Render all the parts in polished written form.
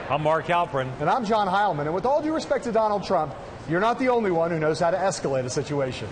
I'm Mark Halperin. And I'm John Heilemann. And with all due respect to Donald Trump, you're not the only one who knows how to escalate a situation.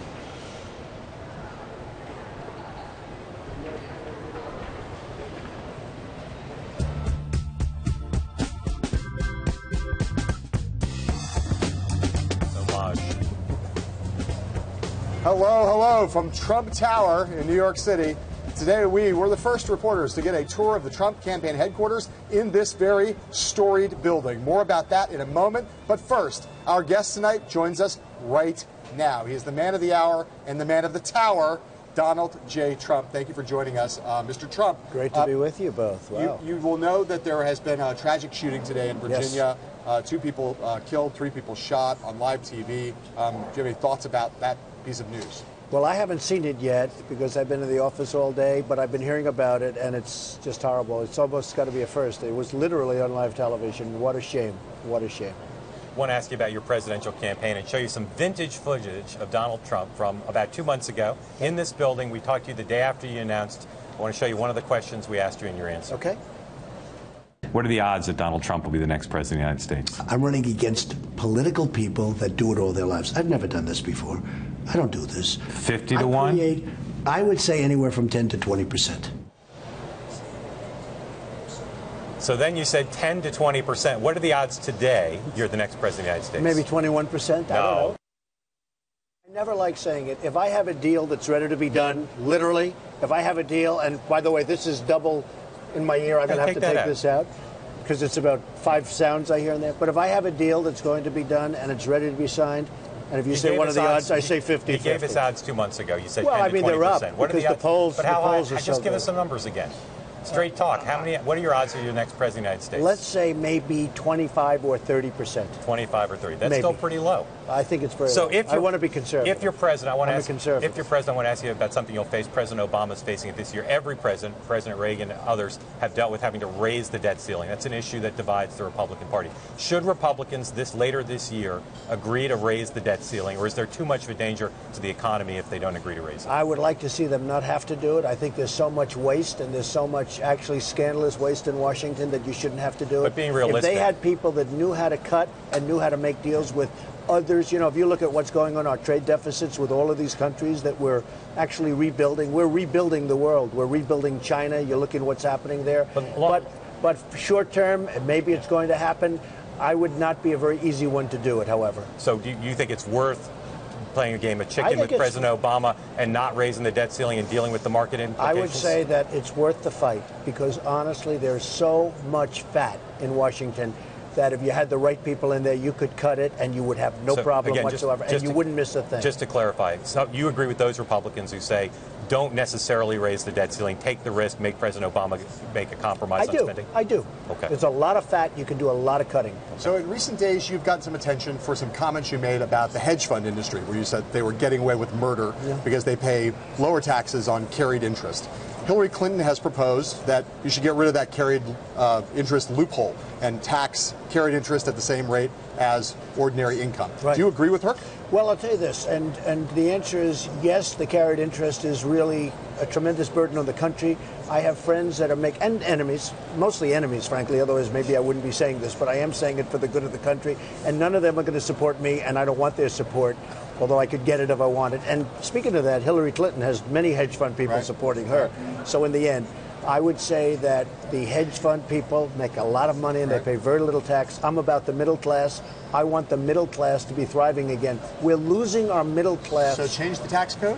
Hello from Trump Tower in New York City. Today we're the first reporters to get a tour of the Trump campaign headquarters in this very storied building. More about that in a moment. But first, our guest tonight joins us right now. He is the man of the hour and the man of the tower, Donald J. Trump. Thank you for joining us, Mr. Trump. Great to be with you both. Wow. You will know that there has been a tragic shooting today in Virginia. Yes. 2 people killed, 3 people shot on live TV. Do you have any thoughts about that piece of news? Well, I haven't seen it yet because I've been in the office all day, but I've been hearing about it, and it's just horrible. It's almost got to be a first. It was literally on live television. What a shame. What a shame. I want to ask you about your presidential campaign and show you some vintage footage of Donald Trump from about 2 months ago in this building. We talked to you the day after you announced. I want to show you one of the questions we asked you and your answer. Okay. What are the odds that Donald Trump will be the next president of the United States? I'm running against political people that do it all their lives. I've never done this before. I don't do this. 50 to 1? I would say anywhere from 10 to 20%. So then you said 10 to 20%. What are the odds today you're the next president of the United States? Maybe 21%? I don't know. I never like saying it. If I have a deal that's ready to be done, literally, if I have a deal, and by the way, this is double in my ear, I'm going to have to take this out because it's about 5 sounds I hear in there. But if I have a deal that's going to be done and it's ready to be signed, and if you say what are the odds, I say 50-50. You gave us odds 2 months ago. You said 10 to 20%. Well, I mean, they're up what are the odds? polls. But how high? Just give us some numbers again. Straight talk. What are your odds of your next president of the United States? Let's say maybe 25 or 30%. 25 or 30. That's maybe. Still pretty low. I think it's very low. I want to be conservative. If you're president, I want to ask. Conservative. If you're president, I want to ask you about something you'll face. President Obama's facing it this year. Every president, President Reagan and others, have dealt with having to raise the debt ceiling. That's an issue that divides the Republican Party. Should Republicans later this year agree to raise the debt ceiling, or is there too much of a danger to the economy if they don't agree to raise it? I would like to see them not have to do it. I think there's so much waste, and there's so much actually scandalous waste in Washington that you shouldn't have to do it. But being realistic, if they had people that knew how to cut and knew how to make deals with others, if you look at what's going on, our trade deficits with all of these countries that we're actually rebuilding. We're rebuilding the world. We're rebuilding China. You're looking at what's happening there. But short term, maybe it's going to happen. I would not be a very easy one to do it, however. So do you think it's worth playing a game of chicken with President Obama and not raising the debt ceiling and dealing with the market implications? I would say that it's worth the fight because, honestly, there's so much fat in Washington that if you had the right people in there, you could cut it and you would have no problem whatsoever, and you wouldn't miss a thing. Just to clarify, so you agree with those Republicans who say don't necessarily raise the debt ceiling, take the risk, make President Obama make a compromise on spending? I do. Okay. There's a lot of fat. You can do a lot of cutting. So in recent days, you've gotten some attention for some comments you made about the hedge fund industry, where you said they were getting away with murder because they pay lower taxes on carried interest. Hillary Clinton has proposed that you should get rid of that carried interest loophole and tax carried interest at the same rate as ordinary income. Right. Do you agree with her? Well, I'll tell you this, and the answer is yes, the carried interest is really a tremendous burden on the country. I have friends that are and enemies, mostly enemies, frankly, otherwise maybe I wouldn't be saying this, but I am saying it for the good of the country, and none of them are going to support me, and I don't want their support, although I could get it if I wanted. And speaking of that, Hillary Clinton has many hedge fund people supporting her. So in the end, I would say that the hedge fund people make a lot of money and they pay very little tax. I'm about the middle class. I want the middle class to be thriving again. We're losing our middle class. So change the tax code?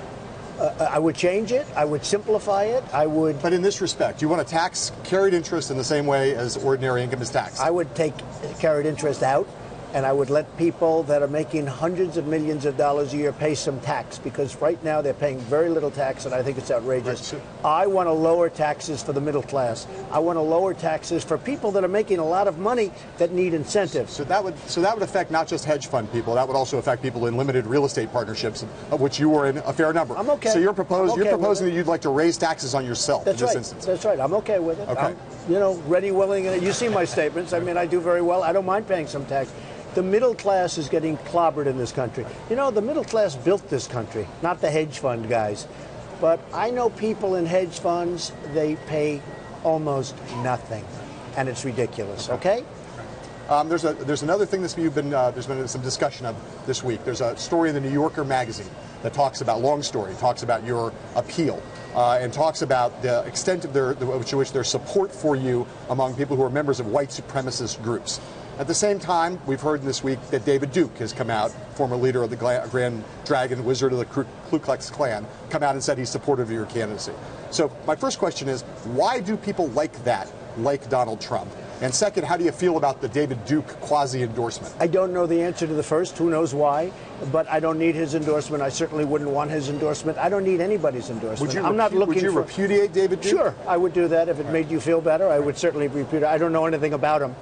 I would change it. I would simplify it. I would. But in this respect, you want to tax carried interest in the same way as ordinary income is taxed? I would take carried interest out. And I would let people that are making hundreds of millions of dollars a year pay some tax, because right now they're paying very little tax, and I think it's outrageous. Right. I want to lower taxes for the middle class. I want to lower taxes for people that are making a lot of money that need incentives. So that would affect not just hedge fund people. That would also affect people in limited real estate partnerships, of which you were in a fair number. I'm okay. So you're proposing that you'd like to raise taxes on yourself in this instance. That's right. I'm okay with it. Okay. I'm, ready, willing, and you see my statements. I mean, I do very well. I don't mind paying some tax. The middle class is getting clobbered in this country. The middle class built this country, not the hedge fund guys. But I know people in hedge funds, they pay almost nothing. And it's ridiculous, okay? There's another thing there's been some discussion of this week. There's a story in the New Yorker magazine that talks about, long story, talks about your appeal and talks about the extent of their support for you among people who are members of white supremacist groups. At the same time, we've heard this week that David Duke has come out, former leader of the Grand Dragon Wizard of the Ku Klux Klan, come out and said he's supportive of your candidacy. So my first question is, why do people like that, like Donald Trump? And second, how do you feel about the David Duke quasi-endorsement? I don't know the answer to the first. Who knows why? But I don't need his endorsement. I certainly wouldn't want his endorsement. I don't need anybody's endorsement. Would you repudiate David Duke? Sure, I would do that if it made you feel better. I would certainly repudiate. I don't know anything about him.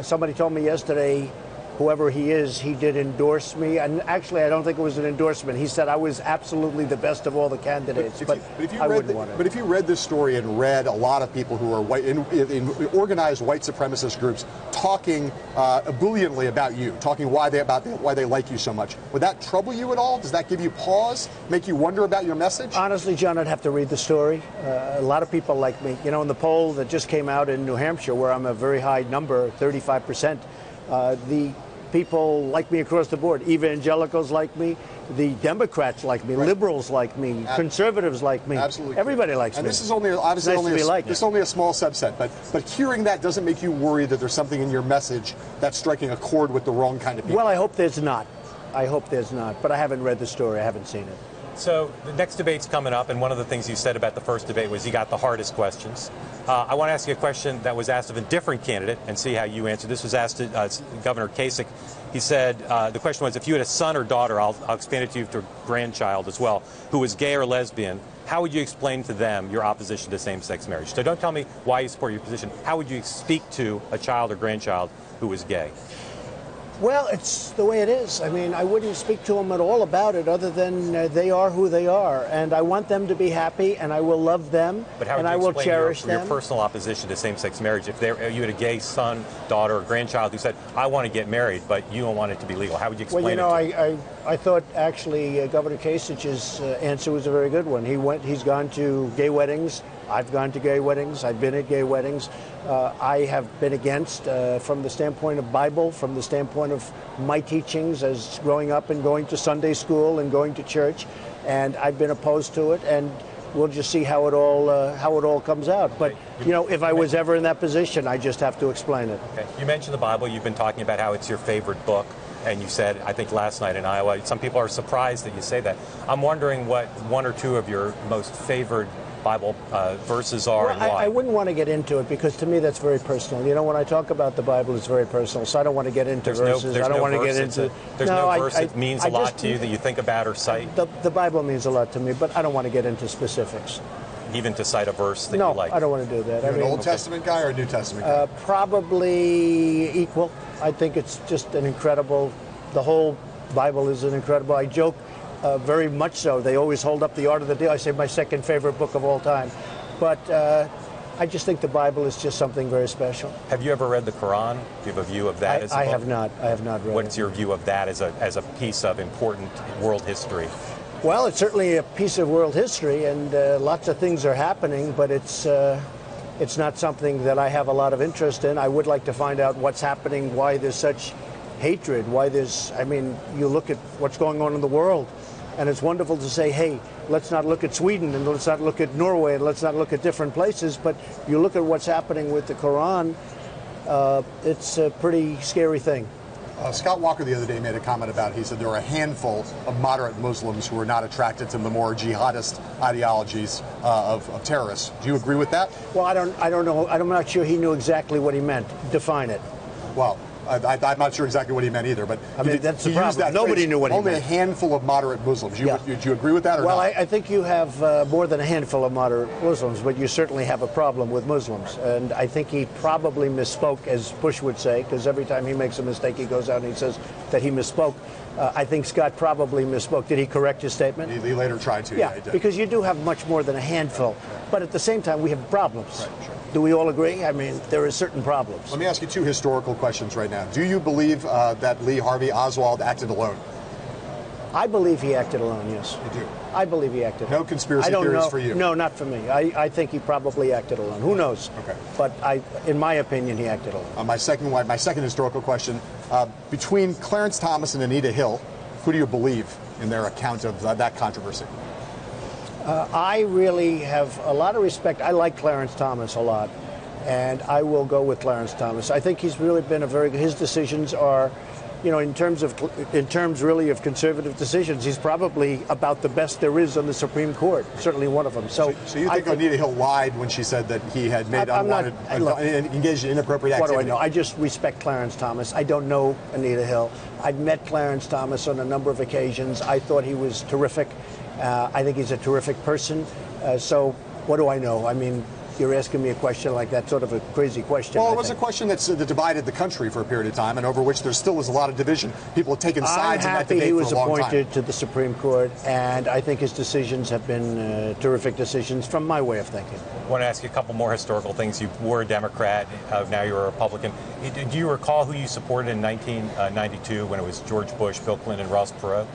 Somebody told me yesterday, whoever he is, he did endorse me. And actually, I don't think it was an endorsement. He said I was absolutely the best of all the candidates. But I wouldn't want it. But if you read this story and read a lot of people who are white, in organized white supremacist groups talking ebulliently about you, talking why they like you so much, would that trouble you at all? Does that give you pause? Make you wonder about your message? Honestly, John, I'd have to read the story. A lot of people like me. You know, in the poll that just came out in New Hampshire, where I'm a very high number, 35%, the people like me across the board. Evangelicals like me. The Democrats like me. Right. Liberals like me. Conservatives like me. Absolutely. Everybody likes me. And this is only obviously only a small subset. But hearing that doesn't make you worry that there's something in your message that's striking a chord with the wrong kind of people. Well, I hope there's not. I hope there's not. But I haven't read the story. I haven't seen it. So the next debate's coming up, and one of the things you said about the first debate was you got the hardest questions. I want to ask you a question that was asked of a different candidate and see how you answer. This was asked to Governor Kasich. He said, the question was, if you had a son or daughter, I'll expand it to you to a grandchild as well, who was gay or lesbian, how would you explain to them your opposition to same-sex marriage? So don't tell me why you support your position. How would you speak to a child or grandchild who was gay? Well, it's the way it is. I mean, I wouldn't speak to them at all about it other than they are who they are. And I want them to be happy, and I will love them, and I will cherish them. Your personal opposition to same-sex marriage? If you had a gay son, daughter, or grandchild who said, I want to get married, but you don't want it to be legal, how would you explain it to them? I thought actually Governor Kasich's answer was a very good one. He's gone to gay weddings. I've gone to gay weddings. I've been at gay weddings. I have been against, from the standpoint of Bible, from the standpoint of my teachings as growing up and going to Sunday school and going to church, and I've been opposed to it. And we'll just see how it all comes out. But you know, if I was ever in that position, I just have to explain it. Okay. You mentioned the Bible. You've been talking about how it's your favorite book. And you said, I think last night in Iowa, some people are surprised that you say that. I'm wondering what one or two of your most favored Bible verses are and why. I wouldn't want to get into it because to me that's very personal. You know, when I talk about the Bible, it's very personal. So I don't want to get into verses. I don't want to get into. There's no verse that means a lot to you that you think about or cite? The Bible means a lot to me, but I don't want to get into specifics. Even to cite a verse that you like? No, I don't want to do that. You're an Old Testament guy or a New Testament guy? Probably equal. I think it's just an incredible. The whole Bible is an incredible. I joke. Very much so. They always hold up the Art of the Deal. I say my second favorite book of all time. But I just think the Bible is just something very special. Have you ever read the Quran? Do you have a view of that as a book? I have not. I have not read it. What's your view of that as a piece of important world history? Well, it's certainly a piece of world history, and lots of things are happening, but it's not something that I have a lot of interest in. I would like to find out what's happening, why there's such hatred, you look at what's going on in the world, and it's wonderful to say, hey, let's not look at Sweden, and let's not look at Norway, and let's not look at different places, but you look at what's happening with the Quran, it's a pretty scary thing. Scott Walker the other day made a comment about, he said there are a handful of moderate Muslims who are not attracted to the more jihadist ideologies of terrorists. Do you agree with that? Well, I don't know. I'm not sure he knew exactly what he meant. Define it. Well, I'm not sure exactly what he meant either, but that's the problem. Nobody knew what he meant. Only a handful of moderate Muslims. Do you agree with that or not? Well, I think you have more than a handful of moderate Muslims, but you certainly have a problem with Muslims. And I think he probably misspoke, as Bush would say, because every time he makes a mistake, he goes out and he says that he misspoke. I think Scott probably misspoke. Did he correct his statement? He later tried to. Yeah, because you do have much more than a handful. But at the same time, we have problems. Right, sure. Do we all agree? I mean, there are certain problems. Let me ask you two historical questions right now. Do you believe that Lee Harvey Oswald acted alone? I believe he acted alone, yes. You do? I believe he acted alone. No conspiracy theories for you? No, not for me. I think he probably acted alone. Who knows? Okay. But in my opinion, he acted alone. My second historical question, between Clarence Thomas and Anita Hill, who do you believe in their account of that controversy? I really have a lot of respect. I like Clarence Thomas a lot, and I will go with Clarence Thomas. I think he's really been his decisions are, in terms really of conservative decisions, he's probably about the best there is on the Supreme Court. Certainly one of them. So you think Anita Hill lied when she said that he had made engaged in inappropriate activity? What do I know? I just respect Clarence Thomas. I don't know Anita Hill. I've met Clarence Thomas on a number of occasions. I thought he was terrific. I think he's a terrific person. So what do I know? I mean, you're asking me a question like that, sort of a crazy question. Well, it was a question that divided the country for a period of time, and over which there still is a lot a division. People have taken sides in that debate for a long time. I'm happy he was appointed to the Supreme Court, and I think his decisions have been terrific decisions from my way of thinking. I want to ask you a couple more historical things. You were a Democrat, now you're a Republican. Do you recall who you supported in 1992 when it was George Bush, Bill Clinton, and Ross Perot?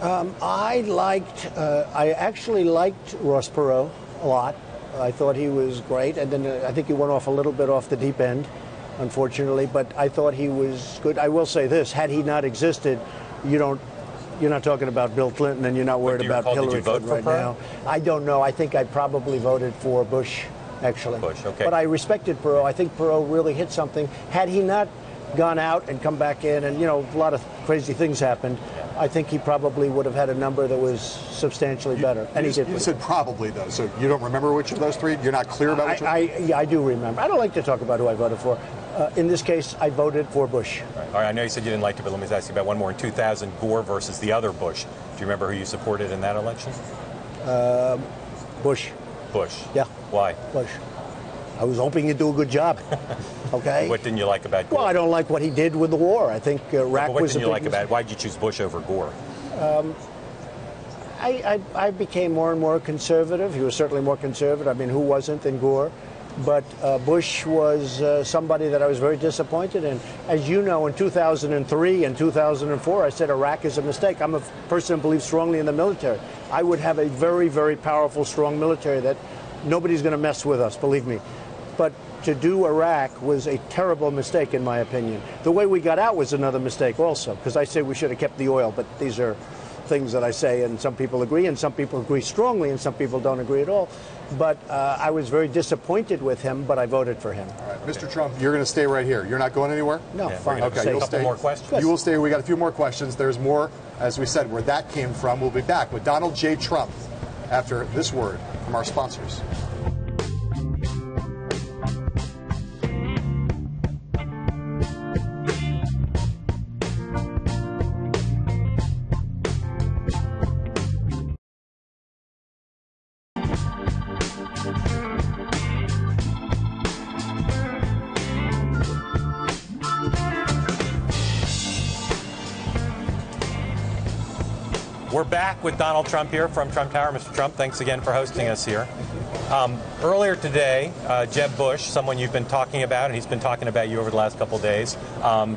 I actually liked Ross Perot a lot. I thought he was great, and then I think he went off a little bit off the deep end, unfortunately, but I thought he was good. I will say this, had he not existed, you're not talking about Bill Clinton, and you're not worried about Hillary Clinton right now. I don't know. I think I probably voted for Bush, actually. Bush, okay. But I respected Perot. I think Perot really hit something. Had he not gone out and come back in, and, a lot of crazy things happened, I think he probably would have had a number that was substantially better. And he said probably, though, so you don't remember which of those three? You're not clear about which one? Yeah, I do remember. I don't like to talk about who I voted for. In this case, I voted for Bush. All right, I know you said you didn't like it, but let me ask you about one more. In 2000, Gore versus the other Bush. Do you remember who you supported in that election? Bush. Bush? Yeah. Why? Bush. I was hoping he'd do a good job. Okay. What didn't you like about Gore? Well, I don't like what he did with the war. I think Iraq was a big... What didn't you like about it? Why did you choose Bush over Gore? I became more and more conservative. He was certainly more conservative. I mean, who wasn't than Gore? But Bush was somebody that I was very disappointed in. As you know, in 2003 and 2004, I said Iraq is a mistake. I'm a person who believes strongly in the military. I would have a very, very powerful, strong military that nobody's going to mess with us, believe me. But to do Iraq was a terrible mistake, in my opinion. The way we got out was another mistake also, because I say we should have kept the oil, but these are things that I say, and some people agree, and some people agree strongly, and some people don't agree at all. But I was very disappointed with him, but I voted for him. All right, Mr. Trump, you're going to stay right here. You're not going anywhere? No, fine. Okay, you'll stay. More questions? You will stay. We got a few more questions. There's more, as we said, where that came from. We'll be back with Donald J. Trump after this word from our sponsors. We're back with Donald Trump here from Trump Tower. Mr. Trump, thanks again for hosting us here. Earlier today, Jeb Bush, someone you've been talking about, and he's been talking about you over the last couple of days,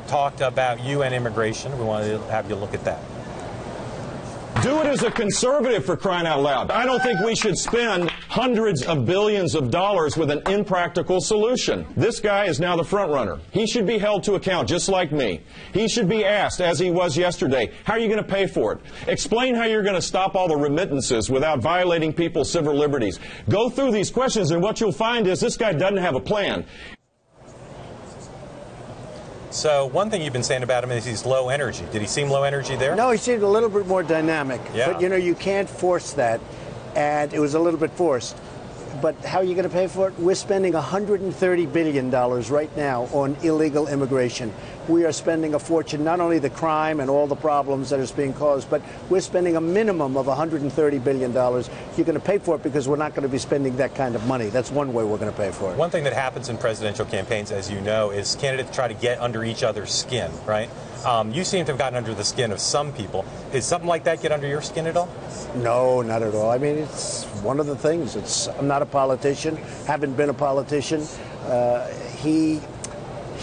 talked about you and immigration. We wanted to have you look at that. Do it as a conservative, for crying out loud. I don't think we should spend hundreds of billions of dollars with an impractical solution. This guy is now the front runner. He should be held to account just like me. He should be asked, as he was yesterday, how are you going to pay for it? Explain how you're going to stop all the remittances without violating people's civil liberties. Go through these questions, and what you'll find is this guy doesn't have a plan. So one thing you've been saying about him is he's low energy. Did he seem low energy there? No, he seemed a little bit more dynamic. Yeah. But, you can't force that. And it was a little bit forced. But how are you going to pay for it? We're spending $130 billion right now on illegal immigration. We are spending a fortune, not only the crime and all the problems that is being caused, but we're spending a minimum of $130 billion. You're going to pay for it because we're not going to be spending that kind of money. That's one way we're going to pay for it. One thing that happens in presidential campaigns, as you know, is candidates try to get under each other's skin, right? You seem to have gotten under the skin of some people. Did something like that get under your skin at all? No, not at all. I mean, it's one of the things. I'm not a politician, haven't been a politician.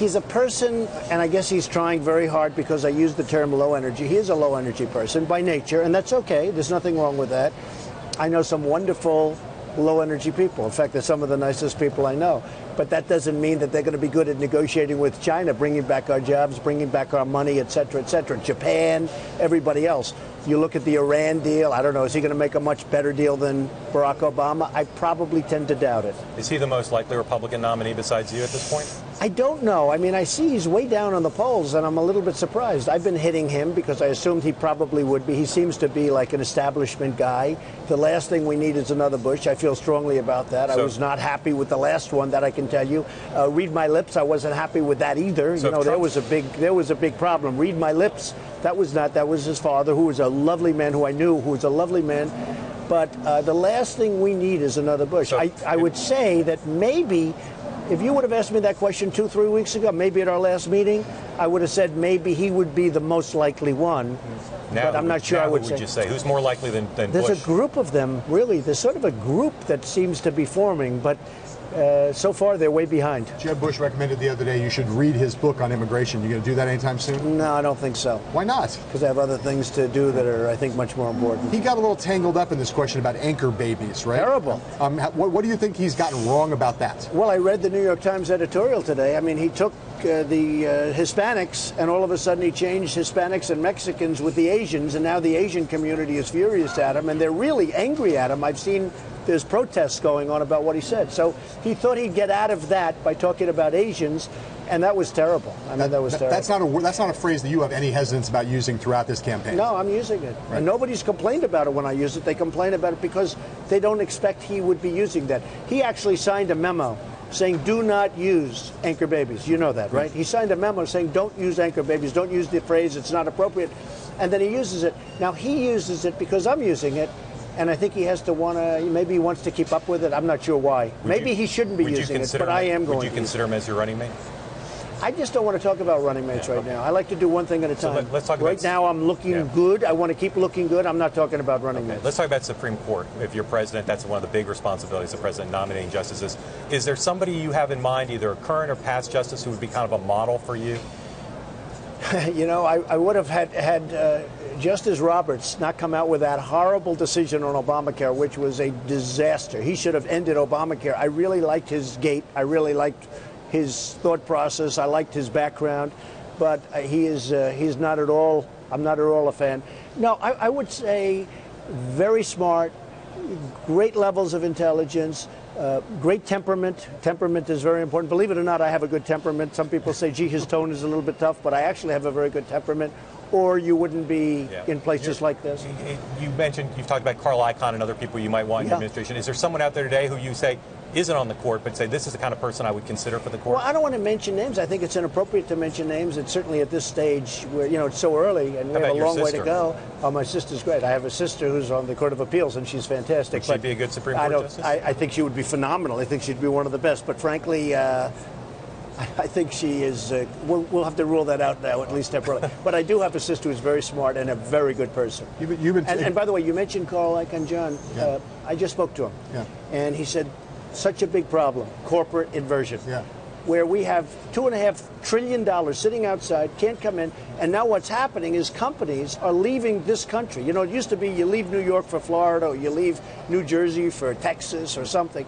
He's a person, and I guess he's trying very hard because I use the term low energy. He is a low energy person by nature, and that's okay. There's nothing wrong with that. I know some wonderful low energy people. In fact, they're some of the nicest people I know. But that doesn't mean that they're going to be good at negotiating with China, bringing back our jobs, bringing back our money, et cetera, Japan, everybody else. You look at the Iran deal, I don't know, is he going to make a much better deal than Barack Obama? I probably tend to doubt it. Is he the most likely Republican nominee besides you at this point? I don't know. I mean, I see he's way down on the polls, and I'm a little bit surprised. I've been hitting him because I assumed he probably would be. He seems to be like an establishment guy. The last thing we need is another Bush. I feel strongly about that. I was not happy with the last one, that I can tell you. Read my lips, I wasn't happy with that either. So you know, there was a big problem. Read my lips, that was his father, who was a lovely man, who I knew, who was a lovely man. But the last thing we need is another Bush. So I would say that maybe, if you would have asked me that question 2-3 weeks ago, maybe at our last meeting, I would have said maybe he would be the most likely one. Now, but I'm not sure I would say. Who would you say? Who's more likely than There's Bush? a group of them, really. There's sort of a group that seems to be forming, but so far they're way behind. Jeb Bush recommended the other day you should read his book on immigration. You going to do that anytime soon? No, I don't think so. Why not? Because I have other things to do that are, I think, much more important. He got a little tangled up in this question about anchor babies, right? Terrible. What do you think he's gotten wrong about that? Well, I read the New York Times editorial today. I mean, he took the Hispanics, and all of a sudden he changed Hispanics and Mexicans with the Asians, and now the Asian community is furious at him, and they're really angry at him. I've seen there's protests going on about what he said. So he thought he'd get out of that by talking about Asians, and that was terrible. I mean, that was terrible. That's not a phrase that you have any hesitance about using throughout this campaign. No, I'm using it. Right. And nobody's complained about it when I use it. They complain about it because they don't expect he would be using that. He actually signed a memo saying do not use anchor babies. You know that, right? He signed a memo saying don't use anchor babies, don't use the phrase, it's not appropriate. And then he uses it. Now, he uses it because I'm using it. And I think he has to maybe he wants to keep up with it. I'm not sure why. Maybe he shouldn't be using it, but I am going to. Would you consider him as your running mate? I just don't want to talk about running mates right now. I like to do one thing at a time. So let's talk right now I'm looking good. I want to keep looking good. I'm not talking about running mates. Let's talk about Supreme Court. If you're president, that's one of the big responsibilities of the president, nominating justices. Is there somebody you have in mind, either a current or past justice, who would be kind of a model for you? You know, I would have had Justice Roberts not come out with that horrible decision on Obamacare, which was a disaster. He should have ended Obamacare. I really liked his gait. I really liked his thought process. I liked his background, but he's not at all. I'm not at all a fan. No, I would say very smart, great levels of intelligence. Great temperament. Temperament is very important. Believe it or not, I have a good temperament. Some people say, gee, his tone is a little bit tough, but I actually have a very good temperament, or you wouldn't be in places like this. You've talked about Carl Icahn and other people you might want in your administration. Is there someone out there today who you say isn't on the court, but say this is the kind of person I would consider for the court? Well, I don't want to mention names. I think it's inappropriate to mention names. It's certainly at this stage where, you know, it's so early and we have a long way to go. Oh, my sister's great. I have a sister who's on the Court of Appeals, and she's fantastic. Would she be a good Supreme Court justice? I think she would be phenomenal. I think she'd be one of the best. But frankly, I think she is. We'll have to rule that out now, at least temporarily. But I do have a sister who's very smart and a very good person. And by the way, you mentioned Carl Icahn, John. Yeah. I just spoke to him, and he said, such a big problem, corporate inversion, where we have $2.5 trillion sitting outside, can't come in, and now what's happening is companies are leaving this country. You know, it used to be you leave New York for Florida, or you leave New Jersey for Texas or something.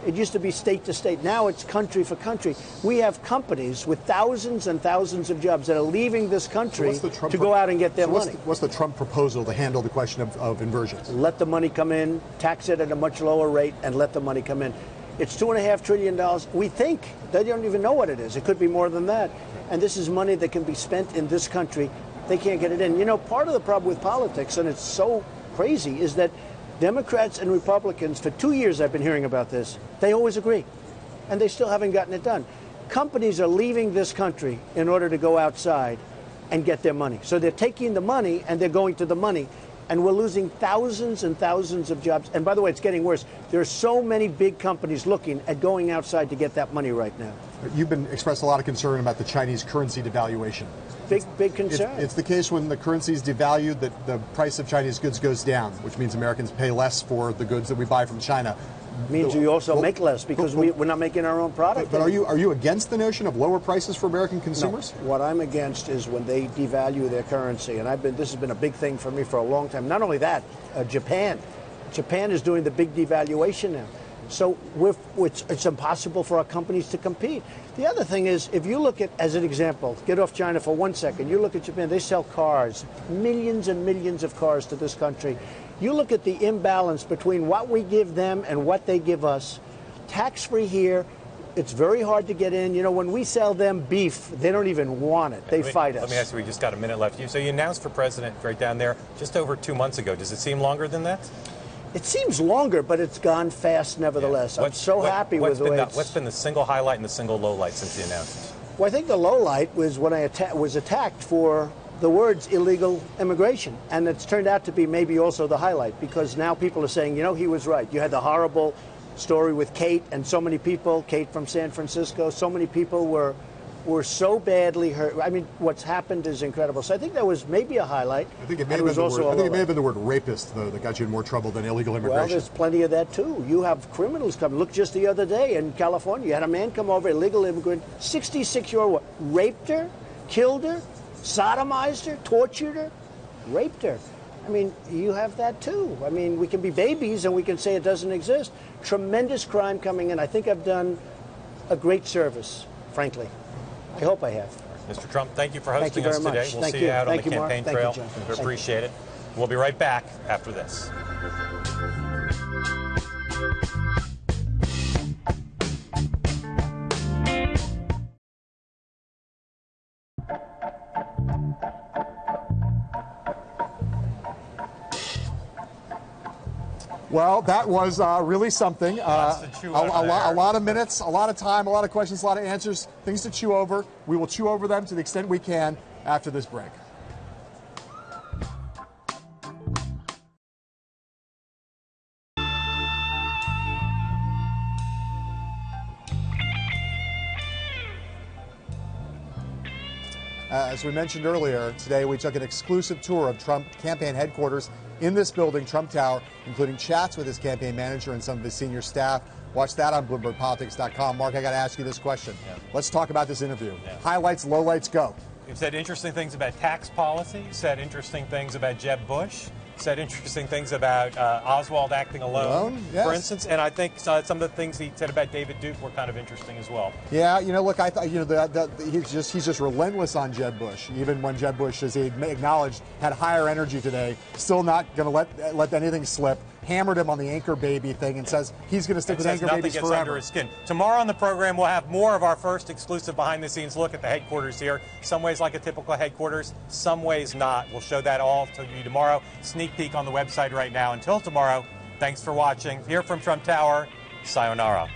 It used to be state to state. Now it's country for country. We have companies with thousands and thousands of jobs that are leaving this country to go out and get their money. What's the Trump proposal to handle the question of inversions? Let the money come in, tax it at a much lower rate, and let the money come in. It's $2.5 trillion. We think. They don't even know what it is. It could be more than that. And this is money that can be spent in this country. They can't get it in. You know, part of the problem with politics, and it's so crazy, is that Democrats and Republicans, for 2 years I've been hearing about this, they always agree. And they still haven't gotten it done. Companies are leaving this country in order to go outside and get their money. So they're taking the money and they're going to the money. And we're losing thousands and thousands of jobs. And by the way, it's getting worse. There are so many big companies looking at going outside to get that money right now. You've expressed a lot of concern about the Chinese currency devaluation. Big concern. It's the case when the currency is devalued that the price of Chinese goods goes down, which means Americans pay less for the goods that we buy from China. means we also make less because we're not making our own product. But are you against the notion of lower prices for American consumers? No. What I'm against is when they devalue their currency, and this has been a big thing for me for a long time. Not only that, Japan is doing the big devaluation now. So it's impossible for our companies to compete. The other thing is, if you look at, as an example, get off China for 1 second, you look at Japan, they sell cars, millions and millions of cars to this country. You look at the imbalance between what we give them and what they give us. Tax-free here, it's very hard to get in. You know, when we sell them beef, they don't even want it. They fight us. Let me ask you, we just got a minute left. So you announced for president right down there just over 2 months ago. Does it seem longer than that? It seems longer, but it's gone fast nevertheless. Yeah. I'm so happy with the way what's been the single highlight and the single low light since the announcement? Well, I think the low light was when I was attacked for the words illegal immigration. And it's turned out to be maybe also the highlight, because now people are saying, you know, he was right. You had the horrible story with Kate and so many people, Kate from San Francisco, so many people were so badly hurt. I mean, what's happened is incredible. So I think that was maybe a highlight. I think it may have been the word rapist, though, that got you in more trouble than illegal immigration. Well, there's plenty of that, too. You have criminals come. Look, just the other day in California, you had a man come over, illegal immigrant, 66-year-old, raped her, killed her, sodomized her, tortured her, raped her. I mean, you have that, too. I mean, we can be babies and we can say it doesn't exist. Tremendous crime coming in. I think I've done a great service, frankly. I hope I have. Mr. Trump, thank you for hosting us today. We'll see you out on the campaign trail. We appreciate it. We'll be right back after this. Well, that was really something. A lot of minutes, a lot of time, a lot of questions, a lot of answers, things to chew over. We will chew over them to the extent we can after this break. As we mentioned earlier, today we took an exclusive tour of Trump campaign headquarters in this building, Trump Tower, including chats with his campaign manager and some of his senior staff. Watch that on BloombergPolitics.com. Mark, I got to ask you this question. Yeah. Let's talk about this interview. Yeah. Highlights, lowlights, go. You've said interesting things about tax policy, said interesting things about Jeb Bush, said interesting things about Oswald acting alone, yes, for instance, and I think some of the things he said about David Duke were kind of interesting as well. Yeah, you know, look, I thought, you know, he's just relentless on Jeb Bush. Even when Jeb Bush, as he acknowledged, had higher energy today, still not going to let anything slip. Hammered him on the anchor baby thing and says he's going to stick with anchor babies forever. Under his skin. Tomorrow on the program, we'll have more of our first exclusive behind-the-scenes look at the headquarters here. Some ways like a typical headquarters, some ways not. We'll show that all to you tomorrow. Sneak peek on the website right now. Until tomorrow, thanks for watching. Here from Trump Tower, sayonara.